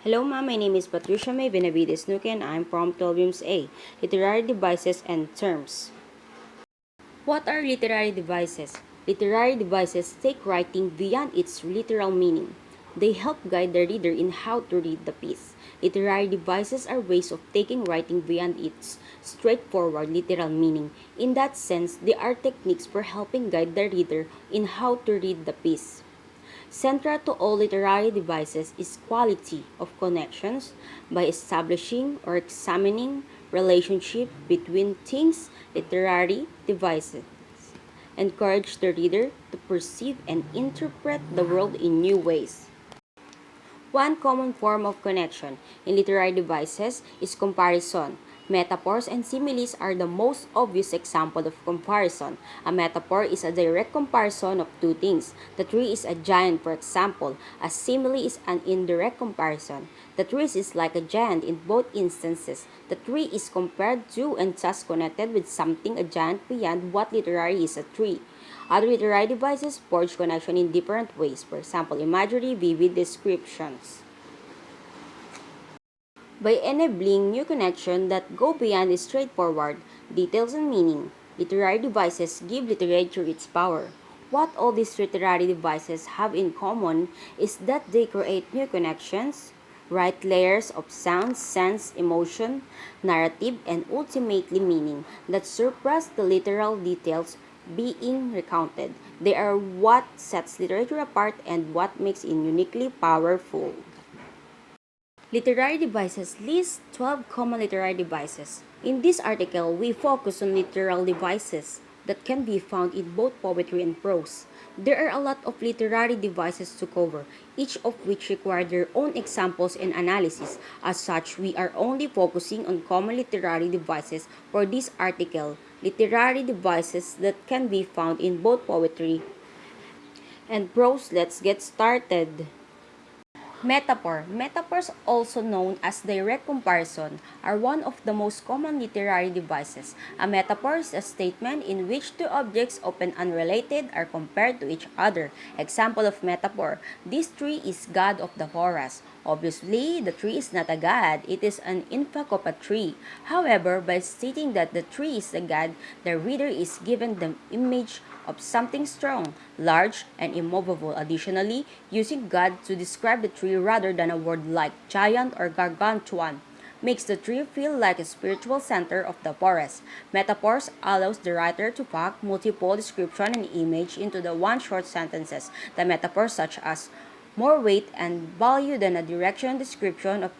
Hello ma'am, my name is Patricia May Benavides Nuque and I'm from 12 A, Literary Devices and Terms. What are literary devices? Literary devices take writing beyond its literal meaning. They help guide the reader in how to read the piece. Literary devices are ways of taking writing beyond its straightforward literal meaning. In that sense, they are techniques for helping guide the reader in how to read the piece. Central to all literary devices is quality of connections by establishing or examining relationship between things. Literary devices encourage the reader to perceive and interpret the world in new ways. One common form of connection in literary devices is comparison. Metaphors and similes are the most obvious example of comparison. A metaphor is a direct comparison of two things. The tree is a giant, for example. A simile is an indirect comparison. The tree is like a giant in both instances. The tree is compared to and thus connected with something a giant beyond what literally is a tree. Other literary devices forge connection in different ways. For example, imagery, vivid descriptions. By enabling new connections that go beyond the straightforward details and meaning, literary devices give literature its power. What all these literary devices have in common is that they create new connections, write layers of sound, sense, emotion, narrative, and ultimately meaning that surpass the literal details being recounted. They are what sets literature apart and what makes it uniquely powerful. Literary devices list 12 common literary devices. In this article, we focus on literal devices that can be found in both poetry and prose. There are a lot of literary devices to cover, each of which require their own examples and analysis. As such, we are only focusing on common literary devices for this article, literary devices that can be found in both poetry and prose. Let's get started. Metaphor. Metaphors, also known as direct comparison, are one of the most common literary devices. A metaphor is a statement in which two objects, often unrelated, are compared to each other. Example of metaphor: this tree is god of the forest. Obviously, the tree is not a god, it is an infant of a tree. However, by stating that the tree is a god, the reader is given the image of something strong, large, and immovable. Additionally, using God to describe the tree rather than a word like giant or gargantuan makes the tree feel like a spiritual center of the forest. Metaphors allows the writer to pack multiple description and image into the one short sentences. The metaphors such as more weight and value than a direction description of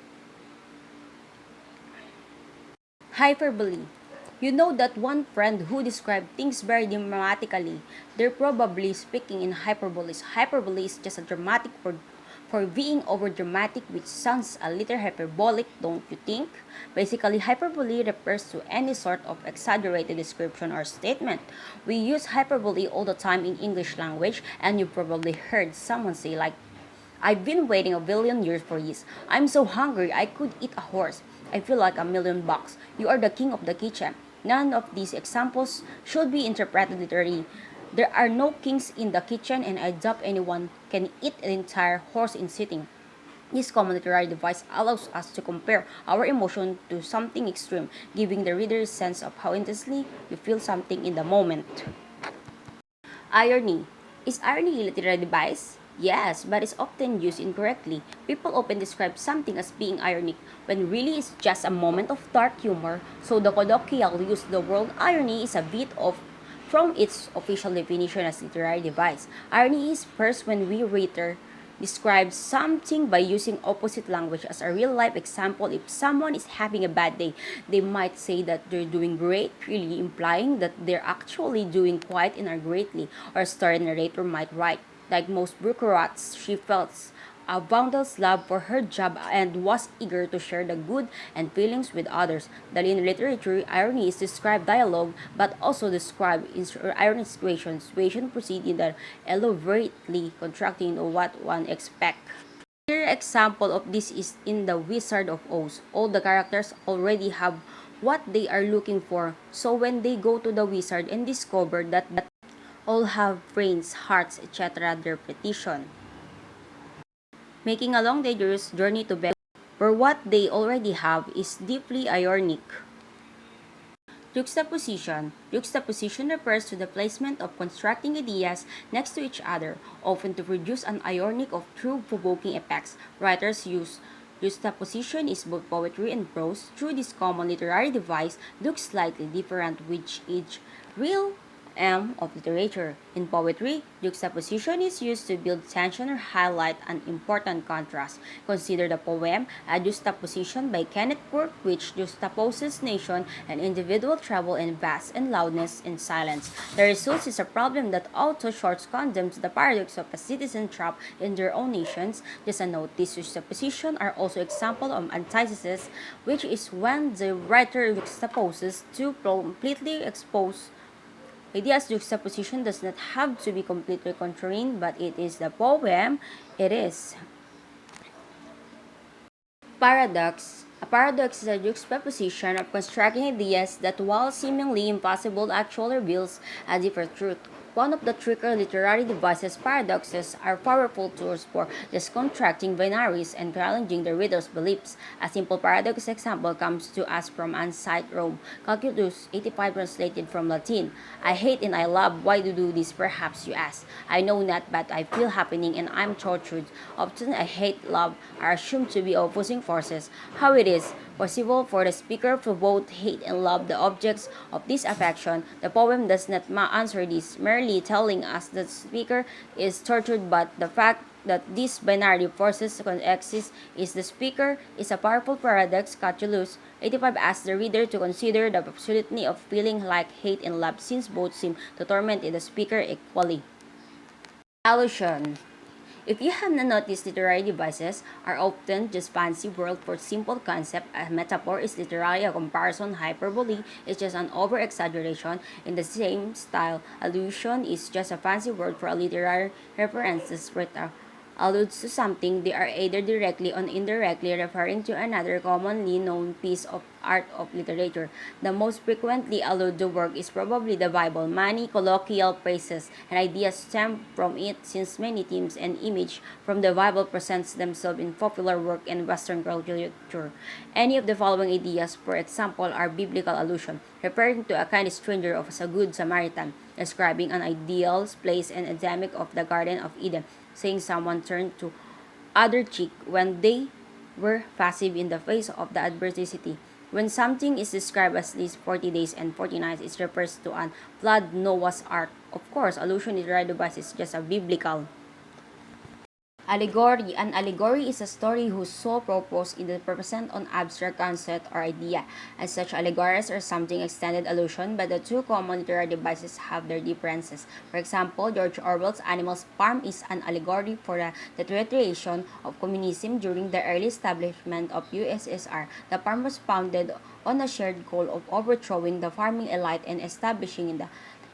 hyperbole. You know that one friend who described things very dramatically. They're probably speaking in hyperbole. Hyperbole is just a dramatic for being over dramatic, which sounds a little hyperbolic, don't you think? Basically, hyperbole refers to any sort of exaggerated description or statement. We use hyperbole all the time in English language, and you probably heard someone say like, I've been waiting a billion years for this. I'm so hungry I could eat a horse. I feel like $1,000,000. You are the king of the kitchen. None of these examples should be interpreted literally. There are no kings in the kitchen, and I doubt anyone can eat an entire horse in sitting. This common literary device allows us to compare our emotion to something extreme, giving the reader a sense of how intensely you feel something in the moment. Irony. Is irony a literary device? Yes, but it's often used incorrectly. People often describe something as being ironic when really it's just a moment of dark humor, so the colloquial use of the word irony is a bit off from its official definition as literary device. Irony is first when we reader describe something by using opposite language. As a real life example, if someone is having a bad day, they might say that they're doing great, really implying that they're actually doing quite and are greatly. Or a story narrator might write, like most bureaucrats, she felt a boundless love for her job and was eager to share the good and feelings with others. That in literature, irony is described dialogue, but also describe ironic situation proceeding that elaborately contracting to what one expects. Clear example of this is in The Wizard of Oz. All the characters already have what they are looking for, so when they go to the wizard and discover that all have brains, hearts, etc., their petition. Making a long dangerous journey to bed. for what they already have is deeply ironic. Juxtaposition. Juxtaposition refers to the placement of constructing ideas next to each other, often to produce an ironic of thought-provoking effects. Writers use juxtaposition is both poetry and prose. Through this common literary device looks slightly different with each real of literature. In poetry, juxtaposition is used to build tension or highlight an important contrast. Consider the poem A Juxtaposition by Kenneth Burke, which juxtaposes nation and individual travel in vast and loudness in silence. The result is a problem that author shorts condemns the paradox of a citizen trapped in their own nations. Just a note, these juxtapositions are also example of antithesis, which is when the writer juxtaposes two completely exposed ideas. Juxtaposition does not have to be completely contrary, but it is the poem. It is. Paradox. A paradox is a juxtaposition of constructing ideas that, while seemingly impossible, actually reveals a different truth. One of the trickier literary devices, paradoxes are powerful tools for disconstructing binaries and challenging the reader's beliefs. A simple paradox example comes to us from ancient Rome. Calculus 85 translated from Latin. I hate and I love. Why do this? Perhaps you ask. I know not, but I feel happening and I'm tortured. Often I hate love are assumed to be opposing forces. How it is possible for the speaker to both hate and love the objects of this affection? The poem does not answer this, merely telling us that the speaker is tortured, but the fact that these binary forces coexist is the speaker is a powerful paradox. Catullus 85 asks the reader to consider the absolutely of feeling like hate and love, since both seem to torment the speaker equally. Allusion. If you have not noticed, literary devices are often just fancy word for simple concept. A metaphor is literally a comparison. Hyperbole is just an over-exaggeration. In the same style, allusion is just a fancy word for a literary references alludes to something. They are either directly or indirectly referring to another commonly known piece of art of literature. The most frequently alluded work is probably the Bible. Many colloquial phrases and ideas stem from it, since many themes and images from the Bible presents themselves in popular work and Western culture. Any of the following ideas, for example, are biblical allusion, referring to a kind stranger of a good Samaritan, describing an ideal place and endemic of the Garden of Eden, saying someone turned to other cheek when they were passive in the face of the adversity. When something is described as these 40 days and 40 nights, it refers to an flood, Noah's Ark. Of course, allusion is right device is just a biblical. Allegory. An allegory is a story whose sole purpose is to represent an abstract concept or idea. As such, allegories are something extended allusion, but the two common literary devices have their differences. For example, George Orwell's Animal Farm is an allegory for the deterioration of communism during the early establishment of USSR. The farm was founded on a shared goal of overthrowing the farming elite and establishing the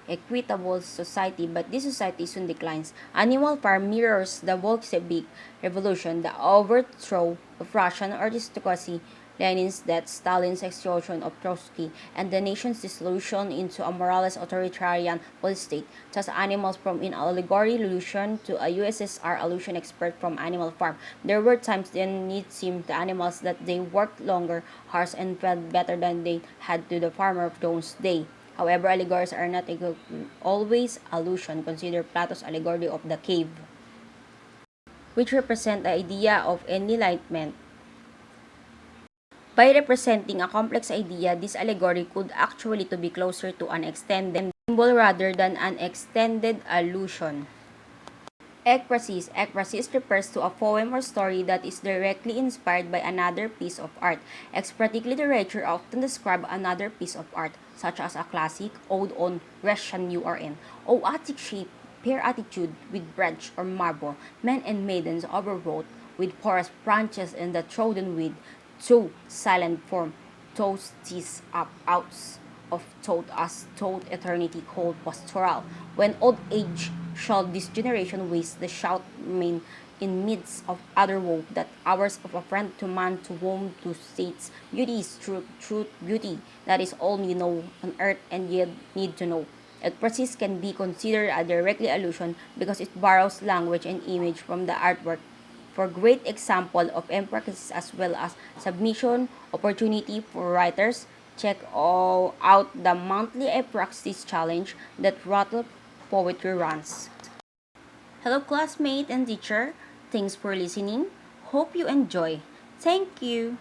equitable society, but this society soon declines. Animal Farm mirrors the Bolshevik Revolution, the overthrow of Russian aristocracy, Lenin's death, Stalin's execution of Trotsky, and the nation's dissolution into a moralist authoritarian police state. Thus, animals from in allegory allusion to a USSR allusion expert from Animal Farm. There were times when it seemed to animals that they worked longer, harsh, and felt better than they had to the farmer of those days. However, allegories are not always allusion. Consider Plato's allegory of the cave, which represent the idea of enlightenment. By representing a complex idea, this allegory could actually to be closer to an extended symbol rather than an extended allusion. Ekphrasis. Ekphrasis refers to a poem or story that is directly inspired by another piece of art. Ekphratic literature often describe another piece of art, such as a classic ode on Grecian urn, O Attic shape, fair attitude with bronze or marble, men and maidens overwrought with forest branches and the trodden with, so silent form, toast these up outs of thought as thought eternity called pastoral. When old age shall this generation waste the shout main in midst of other woe, that hours of a friend to man to womb to states, beauty is truth, beauty, that is all we know on earth and yet need to know. Ekphrasis can be considered a directly allusion because it borrows language and image from the artwork For great example of practice as well as submission opportunity for writers, check out the monthly practice challenge that Rattle Poetry runs. Hello classmate and teacher, thanks for listening. Hope you enjoy. Thank you.